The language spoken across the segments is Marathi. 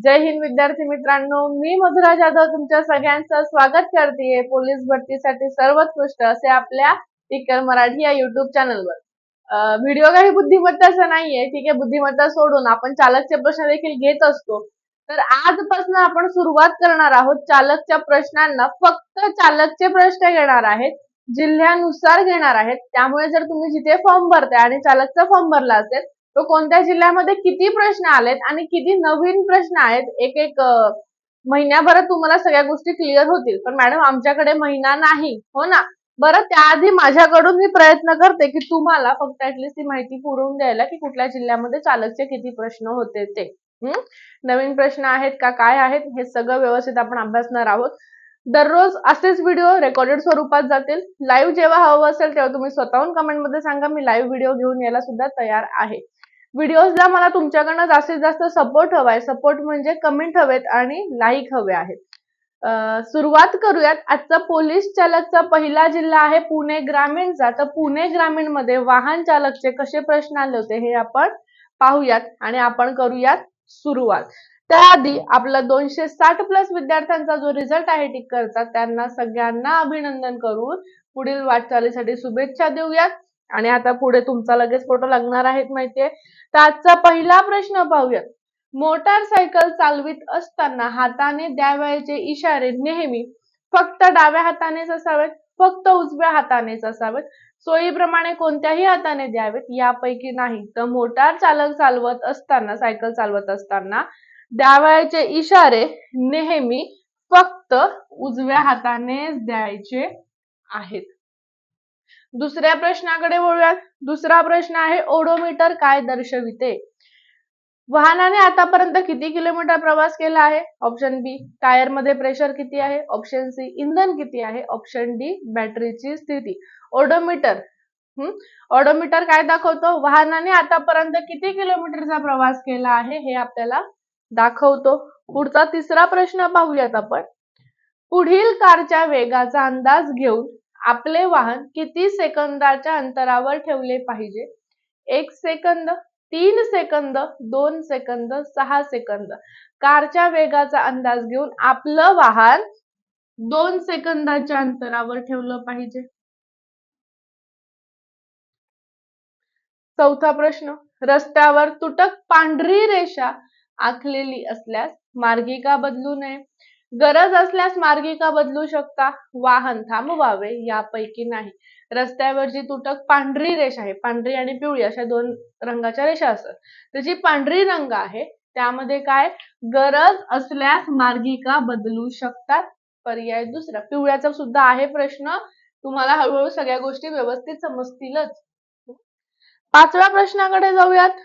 जय हिंद विद्यार्थी मित्रांनो, मी मधुरा जाधव तुमच्या सगळ्यांचं स्वागत करते पोलीस भरतीसाठी सर्वोत्कृष्ट असे आपल्या टिकर मराठी या युट्यूब चॅनलवर. व्हिडिओ काही बुद्धिमत्ताचा नाहीये, ठीक आहे. बुद्धिमत्ता सोडून आपण चालकचे प्रश्न देखील घेत असतो. तर आजपासून आपण सुरुवात करणार आहोत चालकच्या प्रश्नांना. फक्त चालकचे प्रश्न घेणार आहेत, जिल्ह्यानुसार घेणार आहेत. त्यामुळे जर तुम्ही जिथे फॉर्म भरताय आणि चालकचा फॉर्म भरला असेल तो कोणत्या जिल्ह्यामध्ये किती प्रश्न आलेत आणि किती नवीन प्रश्न आहेत, एक एक महिन्याभरात तुम्हाला सगळ्या गोष्टी क्लिअर होतील. पण मॅडम आमच्याकडे महिना नाही, हो ना. बरं, त्याआधी माझ्याकडून मी प्रयत्न करते की तुम्हाला फक्त ऍटलीस्ट ही माहिती पुरवून द्यायला की कुठल्या जिल्ह्यामध्ये चालकचे किती प्रश्न होते ते. नवीन प्रश्न आहेत का काय आहेत हे सगळं व्यवस्थित आपण अभ्यासणार आहोत. दररोज असेच व्हिडिओ रेकॉर्डेड स्वरूपात जातील. लाईव्ह जेव्हा हवं असेल तेव्हा तुम्ही स्वतःहून कमेंट मध्ये सांगा, मी लाईव्ह व्हिडिओ घेऊन यायला सुद्धा तयार आहे. व्हिडिओजला मला तुमच्याकडनं जास्तीत जास्त सपोर्ट हवाय. सपोर्ट म्हणजे कमेंट हवेत आणि लाईक हवे आहेत. सुरुवात करूयात. आजचा पोलीस चालकचा पहिला जिल्हा आहे पुणे ग्रामीणचा. तर पुणे ग्रामीण मध्ये वाहन चालकचे कसे प्रश्न आले होते हे आपण पाहूयात आणि आपण करूयात सुरुवात. त्याआधी आपला 260 प्लस विद्यार्थ्यांचा जो रिझल्ट आहे टिक्करचा, त्यांना सगळ्यांना अभिनंदन करून पुढील वाटचालीसाठी शुभेच्छा देऊयात. आणि आता पुढे तुमचा लगेच फोटो लागणार आहेत माहितीये. तर आजचा पहिला प्रश्न पाहूयात. मोटारसायकल चालवित असताना हाताने द्यावयाचे इशारे नेहमी फक्त डाव्या हातानेच असावेत, फक्त उजव्या हातानेच असावेत, सोयीप्रमाणे कोणत्याही हाताने द्यावेत, यापैकी नाही. तर मोटार चालक चालवत असताना, सायकल चालवत असताना द्यावयाचे इशारे नेहमी फक्त उजव्या हातानेच द्यायचे आहेत. दुसऱ्या प्रश्नाकडे वळूयात. दुसरा प्रश्न आहे, ओडोमीटर काय दर्शविते? वाहनाने आतापर्यंत किती किलोमीटर प्रवास केला आहे? ऑप्शन बी, टायर मध्ये प्रेशर किती आहे? ऑप्शन सी, इंधन किती आहे? ऑप्शन डी, बॅटरीची स्थिती. ओडोमीटर ओडोमीटर काय दाखवतो? वाहनाने आतापर्यंत किती किलोमीटरचा प्रवास केला आहे हे आपल्याला दाखवतो. पुढचा तिसरा प्रश्न पाहूयात आपण. पुढील कारच्या वेगाचा अंदाज घेऊन आपले वाहन किती सेकंदाच्या अंतरावर ठेवले पाहिजे? 1 सेकंद, 3 सेकंद, 2 सेकंद, 6 सेकंद. कारच्या वेगाचा अंदाज घेऊन आपलं वाहन 2 सेकंदाच्या अंतरावर ठेवलं पाहिजे. चौथा प्रश्न, रस्त्यावर तुटक पांढरी रेषा आखलेली असल्यास मार्गिका बदलू नये. गरज असल्यास मार्गिका बदलू शकता. वाहन थांबवावे यापैकी नाही. रस्त्यावर जी तुटक पांढरी रेषा आहे, पांढरी आणि पिवळी अशा दोन रंगाच्या रेषा असतात, तर जी पांढरी रंग आहे त्यामध्ये काय, गरज असल्यास मार्गिका बदलू शकतात. पर्याय दुसरा. पिवळ्याचा सुद्धा आहे प्रश्न, तुम्हाला हळूहळू सगळ्या गोष्टी व्यवस्थित समजतीलच. पाचव्या प्रश्नाकडे जाऊयात.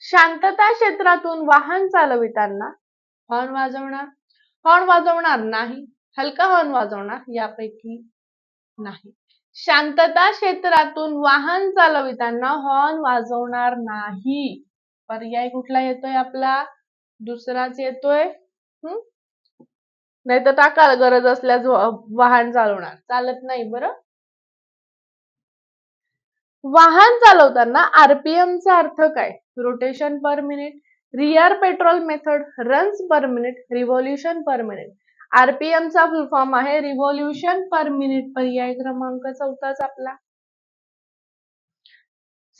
शांतता क्षेत्रातून वाहन चालविताना हॉर्न वाजवणार, हॉर्न वाजवणार नाही, हलका हॉर्न वाजवणार, यापैकी नाही. शांतता क्षेत्रातून वाहन चालविताना हॉर्न वाजवणार नाही. पर्याय कुठला येतोय आपला? दुसराच येतोय. नाही तर टाका, गरज असल्यास वाहन चालवणार, चालत नाही. बरं, वाहन चालवताना आरपीएम चा अर्थ काय? Rotation per minute, rear petrol method, runs per minute, revolution per minute. RPM चा फुल फॉर्म आहे रिव्होल्यूशन पर मिनिट. पर्याय क्रमांक चौथाच आपला.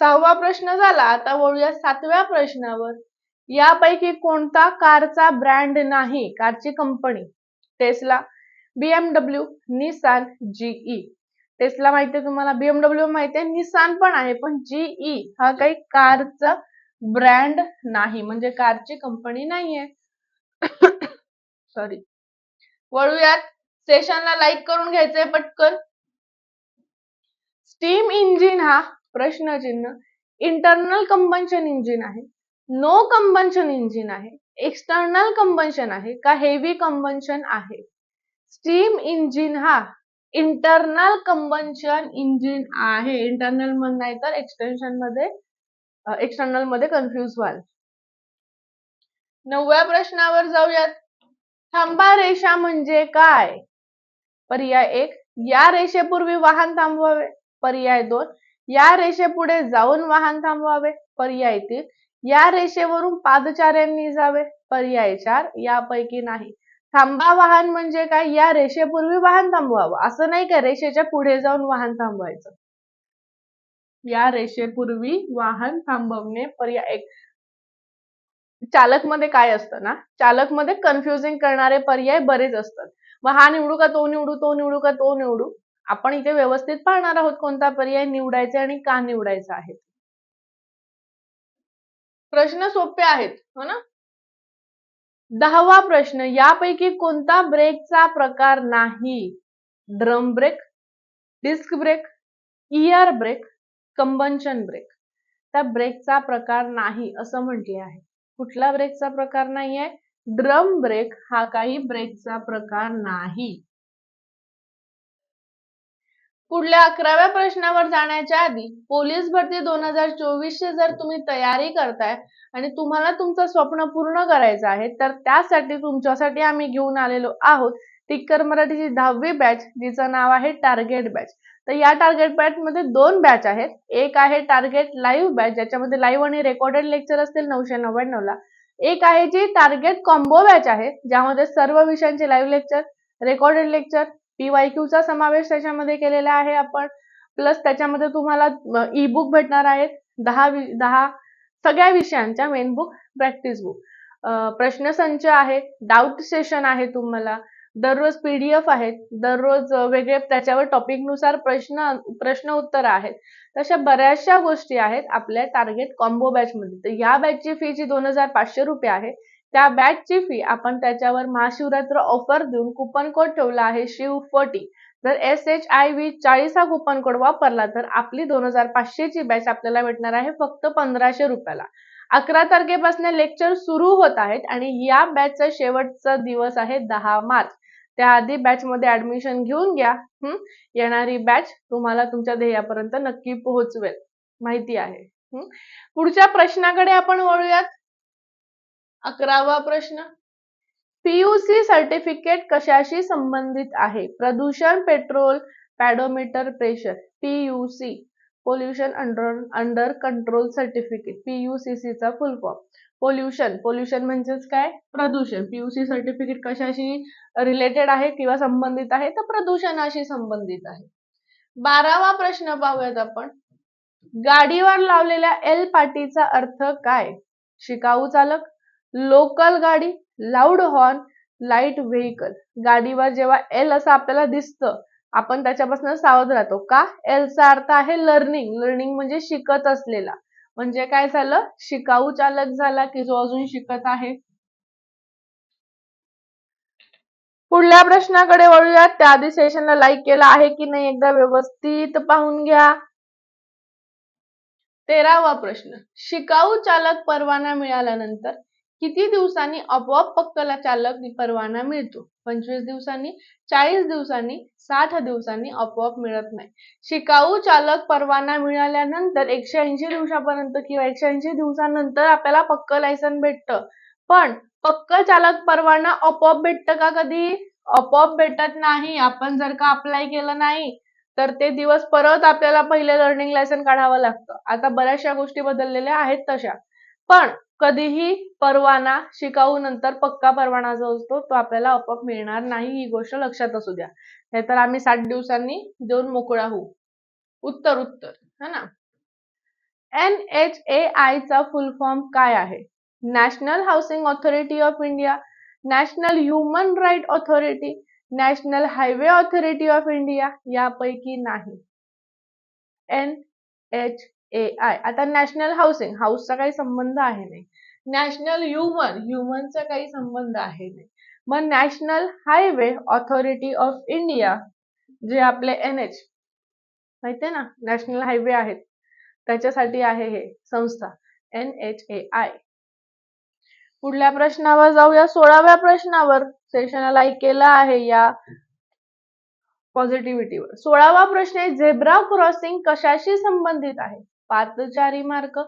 सहावा प्रश्न झाला. आता वळूया सातव्या प्रश्नावर. यापैकी कोणता कारचा ब्रँड नाही? कारची company. Tesla, BMW, Nissan, GE. Tesla माहितीये तुम्हाला, बीएमडब्ल्यू माहितीये, निसान पण आहे, पण जीई हा काही कारचा ब्रँड नाही, म्हणजे कारची कंपनी नाहीये. सॉरी. वळूयात. सेशनला लाईक करून घ्यायचंय पटकन. स्टीम इंजिन हा प्रश्नचिन्ह इंटरनल कंबन्शन इंजिन आहे, नो कंबन्शन इंजिन आहे, एक्सटर्नल कंबन्शन आहे का हेवी कंबन्शन आहे? स्टीम इंजिन हा इंटरनल कंबन्शन इंजिन आहे. इंटरनल मध्ये नाही तर एक्सटर्नल मध्ये कन्फ्युज व्हाल. नवव्या प्रश्नावर जाऊयात. थांबा रेषा म्हणजे काय? पर्याय 1, या रेषेपूर्वी वाहन थांबवावे. पर्याय 2, या रेषेपुढे जाऊन वाहन थांबवावे. पर्याय 3, या रेषेवरून पादचाऱ्यांनी जावे, पर्याय 4 यापैकी नाही. थांबा वाहन म्हणजे काय, या रेषेपूर्वी वाहन थांबवावं, असं नाही का रेषेच्या पुढे जाऊन वाहन थांबवायचं. या रेषेपूर्वी वाहन थांबवणे, पर्याय 1. चालक मध्ये काय असतं ना, चालक मध्ये कन्फ्युजिंग करणारे पर्याय बरेच असतात. मग हा निवडू का तो निवडू, तो निवडू का तो निवडू. आपण इथे व्यवस्थित पाहणार आहोत कोणता पर्याय निवडायचा आणि का निवडायचा आहे. प्रश्न सोपे आहेत हो ना. 10वा प्रश्न, यापैकी कोणता ब्रेकचा प्रकार नाही. Drum brake, disc brake, air brake, combustion brake. त्या ब्रेकचा प्रकार नाही असं म्हटले आहे. कुठला ब्रेकचा प्रकार नाही आहे, ड्रम ब्रेक हा काही ब्रेकचा प्रकार नाही. पुढल्या 11व्या प्रश्नावर जाण्याच्या आधी पोलीस भरती 2024 ची जर तुम्ही तयारी करताय आणि तुम्हाला तुमचं स्वप्न पूर्ण करायचं आहे, तर त्यासाठी तुमच्यासाठी आम्ही घेऊन आलेलो आहोत टिक्कर मराठीची 10वी बॅच, जिचं नाव आहे टार्गेट बॅच. तर या टार्गेट बॅच मध्ये 2 बॅच आहेत. एक आहे टार्गेट लाईव्ह बॅच, ज्याच्यामध्ये लाईव्ह आणि रेकॉर्डेड लेक्चर असतील 999 ला. एक आहे जी टार्गेट कॉम्बो बॅच आहे, ज्यामध्ये सर्व विषयांचे live lecture, recorded lecture, PYQ चा समावेश त्याच्यामध्ये केलेला आहे आपण. प्लस त्याच्यामध्ये तुम्हाला ई बुक भेटणार आहेत 10 सगळ्या विषयांच्या मेन बुक, प्रॅक्टिस बुक, प्रश्नसंच आहे, डाऊट सेशन आहे, तुम्हाला दररोज PDF आहेत, दररोज वेगळे त्याच्यावर टॉपिक नुसार प्रश्न उत्तर आहेत. तशा बऱ्याचशा गोष्टी आहेत आपल्या टार्गेट कॉम्बो बॅच मध्ये. तर या बॅचची फी जी 2500 रुपये आहे, त्या बॅचची फी आपण त्याच्यावर महाशिवरात्र ऑफर देऊन कुपन कोड ठेवला आहे शिव40. जर SHIV 40 हा कुपन कोड वापरला तर आपली 2500 ची बॅच आपल्याला भेटणार आहे फक्त 1500 रुपयाला. 11 तारखेपासून लेक्चर सुरू होत आहेत आणि या बॅचचा शेवटचा दिवस आहे 10 मार्च. त्याआधी बॅच मध्ये ऍडमिशन घेऊन घ्या. येणारी बॅच तुम्हाला तुमच्या ध्येयापर्यंत नक्की पोहोचवेल, माहिती आहे. पुढच्या प्रश्नाकडे आपण वळूयात. 11वा प्रश्न, PUC सर्टिफिकेट कशाशी संबंधित आहे. प्रदूषण, petrol, pedometer, pressure. PUC pollution under control certificate, PUCC चा फुल फॉर्म. पोल्युशन म्हणजेच काय, प्रदूषण. PUC सर्टिफिकेट कशाशी रिलेटेड आहे किंवा संबंधित आहे, तर प्रदूषणाशी संबंधित आहे. 12वा प्रश्न पाहूयात आपण. गाडीवर लावलेल्या L पाटीचा अर्थ काय. शिकाऊ चालक, लोकल गाडी, लाऊड हॉर्न, लाईट व्हेकल. गाडीवर जेव्हा L असं आपल्याला दिसतं, आपण त्याच्यापासून सावध राहतो का. L चा अर्थ आहे लर्निंग म्हणजे शिकत असलेला. म्हणजे काय झालं, शिकाऊ चालक झाला की जो अजून शिकत आहे. पुढल्या प्रश्नाकडे वळूयात. त्याआधी सेशनला लाईक केला आहे की नाही एकदा व्यवस्थित पाहून घ्या. 13वा प्रश्न, शिकाऊ चालक परवाना मिळाल्यानंतर किती दिवसांनी आपोआप पक्का चालक परवाना मिळतो. 25 दिवसांनी, 40 दिवसांनी, 60 दिवसांनी आपोआप मिळत नाही. शिकाऊ चालक परवाना मिळाल्यानंतर 180 दिवसापर्यंत किंवा 180 दिवसानंतर आपल्याला पक्क लायसन भेटतं. पण पक्क चालक परवाना आपोआप भेटतं का कधी, आपोआप भेटत नाही. आपण जर का अप्लाय केलं नाही तर ते दिवस परत आपल्याला पहिले लर्निंग लायसन काढावं लागतं. आता बऱ्याचशा गोष्टी बदललेल्या आहेत तशा. पण कधीही परवाना शिकाऊ नंतर पक्का परवाना जो असतो तो आपल्याला आपोआप मिळणार नाही, ही गोष्ट लक्षात असू द्या. नाहीतर आम्ही 60 दिवसांनी देऊन मोकळा होऊ. उत्तर है ना. NHAI चा फुल फॉर्म काय आहे. National housing authority of India, national human right authority, national highway authority of India. यापैकी नाही. NHAI. आता नॅशनल हाऊसचा काही संबंध आहे नाही. नॅशनल ह्युमनचा काही संबंध आहे नाही. मग national highway authority of India, जे आपले NH माहितीये ना, नॅशनल हायवे आहेत, त्याच्यासाठी आहे हे संस्था NHAI. पुढल्या प्रश्नावर जाऊया. 16व्या प्रश्नावर सेशनला लाईक केला आहे या पॉझिटिव्हिटीवर. 16वा प्रश्न आहे, झेब्रा क्रॉसिंग कशाशी संबंधित आहे. पादचारी मार्ग,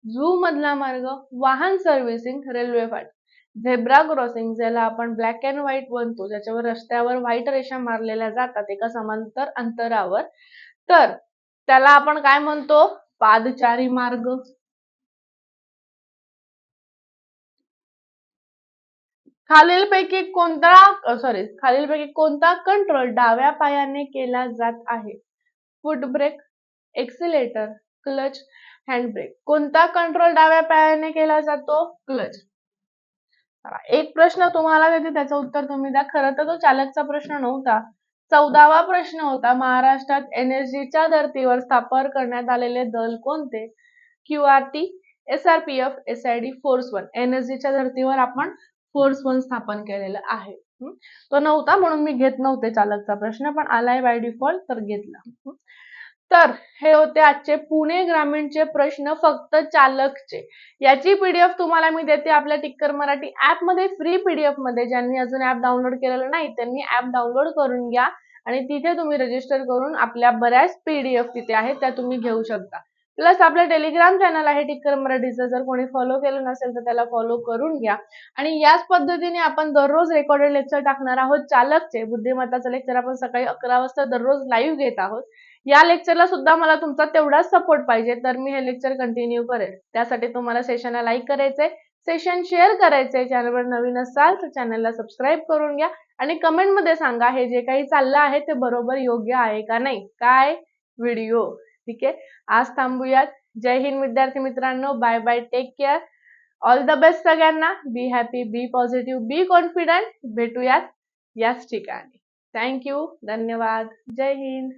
झू मधला मार्ग, वाहन सर्व्हिसिंग, रेल्वे फाट. झेब्रा क्रॉसिंग, ज्याला आपण ब्लॅक अँड व्हाईट म्हणतो, ज्याच्यावर रस्त्यावर व्हाईट रेषा मारलेल्या जातात एका समांतर अंतरावर, तर त्याला आपण काय म्हणतो, पादचारी मार्ग. खालीलपैकी कोणता कंट्रोल डाव्या पायाने केला जात आहे? Foot brake, accelerator, clutch, hand brake. कोणता कंट्रोल डाव्या पायाने केला जातो? क्लच. एक प्रश्न तुम्हाला देते, त्याचं उत्तर तुम्ही द्या. खरं तर तो चालकचा प्रश्न नव्हता. 14वा प्रश्न होता. महाराष्ट्रात एनएसजीच्या धर्तीवर स्थापन करण्यात आलेले दल कोणते? QRT, SRPF, SID, force 1. एनएसजीच्या धर्तीवर आपण फोर्स 1 स्थापन केलेलं आहे. तो नव्हता म्हणून मी घेत नव्हते चालकचा प्रश्न, पण आलाय बाय डिफॉल्ट तर घेतला. तर हे होते आजचे पुणे ग्रामीणचे प्रश्न फक्त चालकचे. याची पीडीएफ तुम्हाला मी देते आपल्या टिक्कर मराठी ऍप मध्ये, फ्री पीडीएफ मध्ये. ज्यांनी अजून ऍप डाउनलोड केलेलं नाही त्यांनी ऍप डाउनलोड करून घ्या आणि तिथे तुम्ही रजिस्टर करून आपल्या बऱ्याच पीडीएफ तिथे आहेत त्या तुम्ही घेऊ शकता. प्लस आपलं टेलिग्राम चॅनल आहे टिक्कर मराठीचं, जर कोणी फॉलो केलं नसेल तर त्याला फॉलो करून घ्या. आणि याच पद्धतीने आपण दररोज रेकॉर्डेड लेक्चर टाकणार आहोत. चालकचे बुद्धिमत्ताचं लेक्चर आपण सकाळी 11 वाजता दररोज लाईव्ह घेत आहोत. या लेक्चरला सुद्धा मला तुमचा तेवढाच सपोर्ट पाहिजे, तर मी हे लेक्चर कंटिन्यू करेल. त्यासाठी तुम्हाला सेशनला लाईक करायचंय, सेशन शेअर करायचंय. चॅनलवर नवीन असाल तर चॅनलला सबस्क्राईब करून घ्या आणि कमेंट मध्ये सांगा हे जे काही चाललं आहे ते बरोबर योग्य आहे का नाही. काय व्हिडिओ. ठीक आहे, आज थांबूयात. जय हिंद विद्यार्थी मित्रांनो. Bye bye, take care. All the best सगळ्यांना. Be happy, be positive, be confident. भेटूयात याच ठिकाणी. थँक्यू, धन्यवाद. जय हिंद.